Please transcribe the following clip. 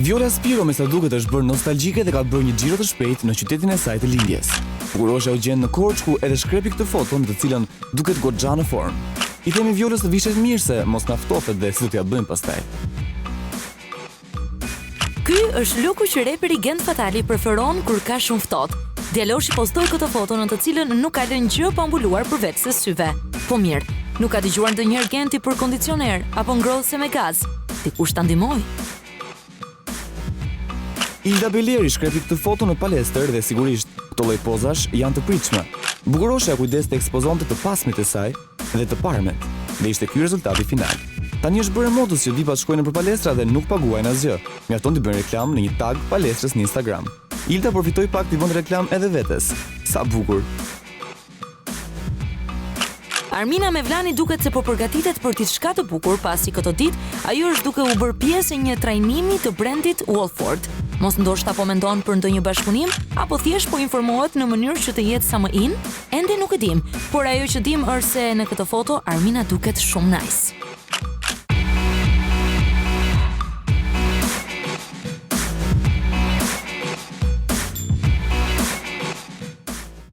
Viola Spiro me sa duket është bërë nostalgjike dhe ka bërë një xhiro të shpejtë në qytetin e saj të lindjes. Bukurosha u gjen në Korçë ku edhe shkrepi këtë foto në të cilën duket goxha në formë. I themi Violës të vishet mirë se mos na ftofet dhe si do t'ja bëjmë pastaj. Ky është luku që reperi Gent Fatali preferon kur ka shumë ftohtë. Djaloshi postoi këtë foto në të cilën nuk ka lënë gjë pa mbuluar përveç se syve. Po mirë, nuk ka dëgjuar ndonjëherë Genti për kondicioner apo ngrohtëse me gaz. Dikush ta ndihmoj. Ilda Beleri shkrepi këtë foto në palestër dhe sigurisht këto lloj pozash janë të pritshme. Bukurosha kujdes të ekspozonte të pasmit e saj dhe të parmet, dhe ishte ky rezultati final. Tani është bërë modës që dipat shkojnë për palestra dhe nuk paguajnë asgjë. Mjafton të bëjnë reklam në një tag palestrës në Instagram. Ilda përfitoi pak të vënë reklam edhe vetes. Sa bukur. Armina Mevlani duket se po përgatitet për diçka të bukur pasi këtë ditë ajo është duke u bërë pjesë e një trajnimi të brendit Wolford. Mos ndoshta po mendon për ndonjë bashkëpunim apo thjesht po informohet në mënyrë që të jetë sa më in? Ende nuk e dim, por ajo që dim është se në këtë foto Armina duket shumë nice.